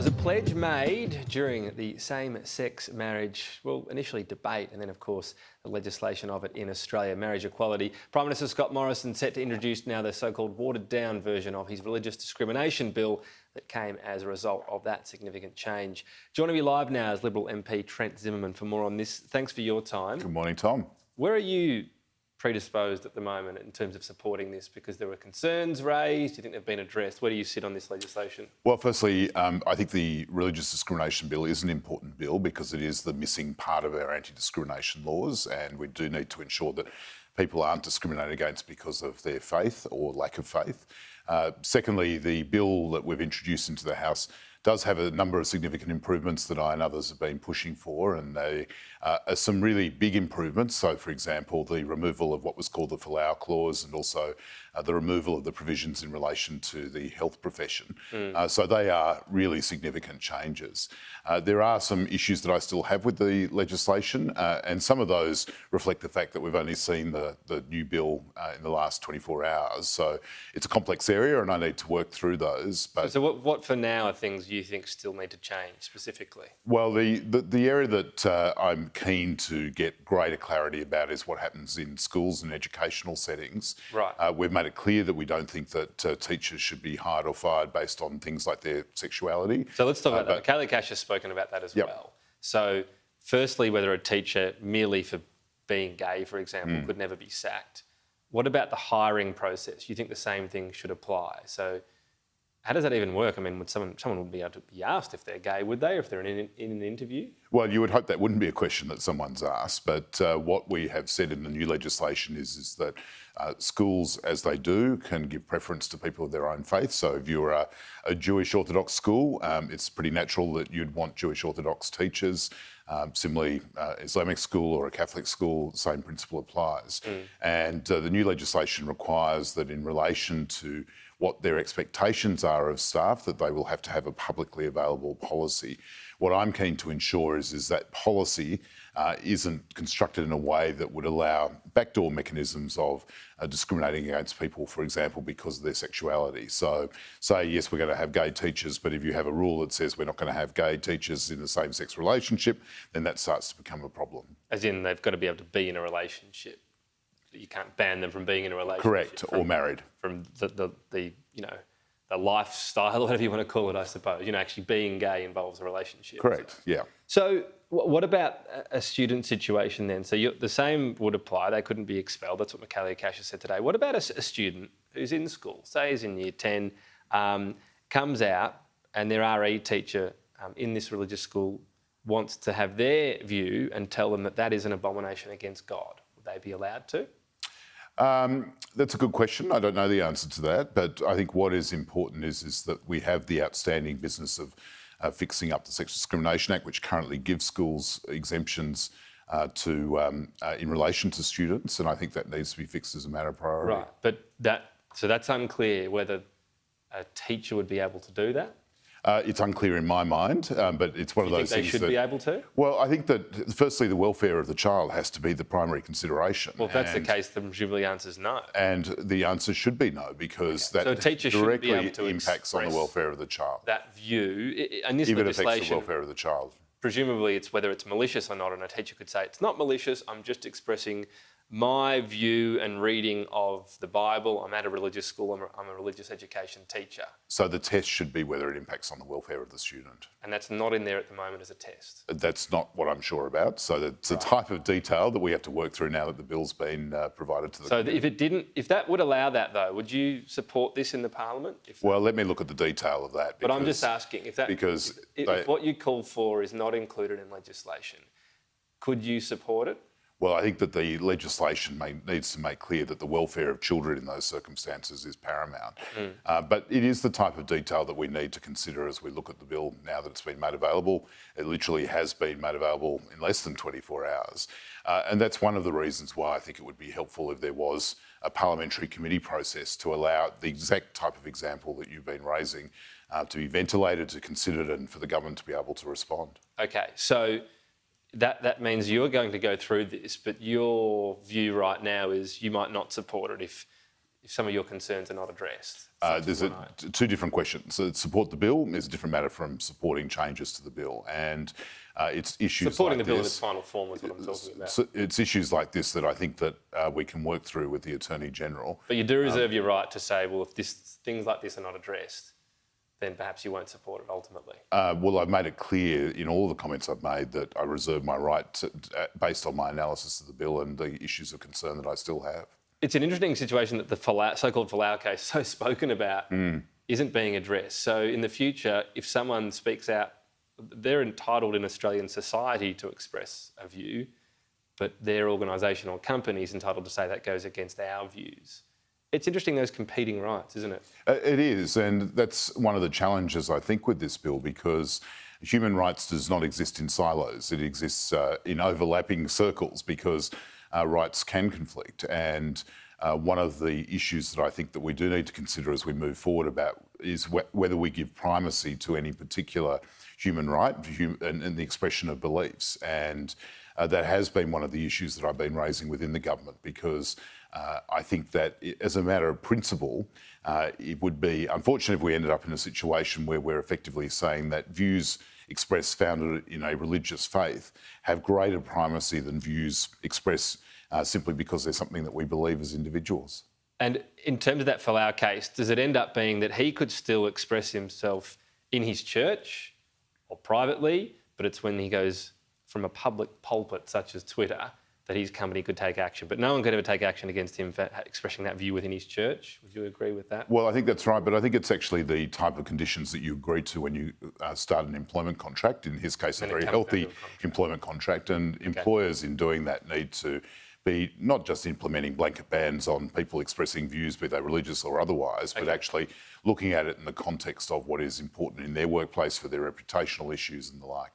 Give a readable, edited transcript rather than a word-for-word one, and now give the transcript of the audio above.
was a pledge made during the same-sex marriage, well, initially debate and then, of course, the legislation of it in Australia, marriage equality. Prime Minister Scott Morrison set to introduce now the so-called watered-down version of his religious discrimination bill that came as a result of that significant change. Joining me live now is Liberal MP Trent Zimmerman for more on this. Thanks for your time. Good morning, Tom. Where are you predisposed at the moment in terms of supporting this? Because there were concerns raised. Do you think they've been addressed? Where do you sit on this legislation? Well, firstly, I think the religious discrimination bill is an important bill because it is the missing part of our anti-discrimination laws, and we do need to ensure that people aren't discriminated against because of their faith or lack of faith. Secondly, the bill that we've introduced into the House does have a number of significant improvements that I and others have been pushing for, and they are some really big improvements. So, for example, the removal of what was called the Folau clause, and also the removal of the provisions in relation to the health profession. So they are really significant changes. There are some issues that I still have with the legislation, and some of those reflect the fact that we've only seen the new bill in the last 24 hours. So it's a complex area, and I need to work through those. But So what for now are things you think still need to change specifically? Well, the area that I'm keen to get greater clarity about is what happens in schools and educational settings. Right. We've made it clear that we don't think that teachers should be hired or fired based on things like their sexuality. So let's talk about that. Kelly Cash has spoken about that as well. So firstly, whether a teacher merely for being gay, for example, could never be sacked. What about the hiring process? You think the same thing should apply? So how does that even work? I mean, would someone would be able to be asked if they're gay, would they, if they're in an interview? Well, you would hope that wouldn't be a question that someone's asked, but what we have said in the new legislation is that schools, as they do, can give preference to people of their own faith. So if you're a Jewish Orthodox school, it's pretty natural that you'd want Jewish Orthodox teachers. Similarly, Islamic school or a Catholic school, the same principle applies. And the new legislation requires that in relation to what their expectations are of staff, that they will have to have a publicly available policy. What I'm keen to ensure is that policy isn't constructed in a way that would allow backdoor mechanisms of discriminating against people, for example, because of their sexuality. So say, yes, we're going to have gay teachers, but if you have a rule that says we're not going to have gay teachers in the same-sex relationship, then that starts to become a problem. As in they've got to be able to be in a relationship. You can't ban them from being in a relationship. Correct, or married. From the lifestyle, whatever you want to call it, I suppose. Actually being gay involves a relationship. Correct, yeah. So what about a student situation then? So the same would apply. They couldn't be expelled. That's what Kelly Cash has said today. What about a student who's in school, say he's in year 10, comes out and their RE teacher in this religious school wants to have their view and tell them that that is an abomination against God? Would they be allowed to? That's a good question. I don't know the answer to that, but I think what is important is that we have the outstanding business of fixing up the Sexual Discrimination Act, which currently gives schools exemptions in relation to students, and I think that needs to be fixed as a matter of priority. Right, but that's unclear whether a teacher would be able to do that? It's unclear in my mind, but it's one of those things they should be able to? Well, I think that, firstly, the welfare of the child has to be the primary consideration. Well, if that's the case, then presumably the answer is no. And the answer should be no, because that directly impacts on the welfare of the child. That view, and this Even legislation... affects the welfare of the child. Presumably it's whether it's malicious or not, and a teacher could say, it's not malicious, I'm just expressing my view and reading of the Bible. I'm at a religious school, I'm a religious education teacher. So the test should be whether it impacts on the welfare of the student. And that's not in there at the moment as a test? That's not what I'm sure about. So that's a type of detail that we have to work through now that the bill's been provided to the community. If that would allow that though, would you support this in the Parliament? Well, let me look at the detail of that. But I'm just asking, if what you call for is not included in legislation, could you support it? Well, I think that the legislation needs to make clear that the welfare of children in those circumstances is paramount. But it is the type of detail that we need to consider as we look at the bill now that it's been made available. It literally has been made available in less than 24 hours. And that's one of the reasons why I think it would be helpful if there was a parliamentary committee process to allow the exact type of example that you've been raising to be ventilated, to considered, and for the government to be able to respond. Okay, so that means you're going to go through this, but your view right now is you might not support it if if some of your concerns are not addressed? There's two different questions. So support the bill is a different matter from supporting changes to the bill, and it's issues supporting like the bill in this, its final form is what I'm talking about. So it's issues like this that I think that we can work through with the Attorney General. But you do reserve your right to say, well, if things like this are not addressed, then perhaps you won't support it ultimately. Well, I've made it clear in all the comments I've made that I reserve my right to, based on my analysis of the bill and the issues of concern that I still have. It's an interesting situation that the so-called Folau case, so spoken about, isn't being addressed. So in the future, if someone speaks out, they're entitled in Australian society to express a view, but their organisation or company is entitled to say that goes against our views. It's interesting, those competing rights, isn't it? It is, and that's one of the challenges, I think, with this bill, because human rights does not exist in silos. It exists in overlapping circles because rights can conflict. And one of the issues that I think that we do need to consider as we move forward about is whether we give primacy to any particular human right and the expression of beliefs. And that has been one of the issues that I've been raising within the government, because I think that as a matter of principle, it would be unfortunate if we ended up in a situation where we're effectively saying that views expressed founded in a religious faith have greater primacy than views expressed simply because they're something that we believe as individuals. And in terms of that Folau case, does it end up being that he could still express himself in his church or privately, but it's when he goes from a public pulpit such as Twitter that his company could take action, but no one could ever take action against him for expressing that view within his church? Would you agree with that? Well, I think that's right, but I think it's actually the type of conditions that you agree to when you start an employment contract, in his case a very healthy employment contract, and employers in doing that need to be not just implementing blanket bans on people expressing views, be they religious or otherwise, but actually looking at it in the context of what is important in their workplace for their reputational issues and the like.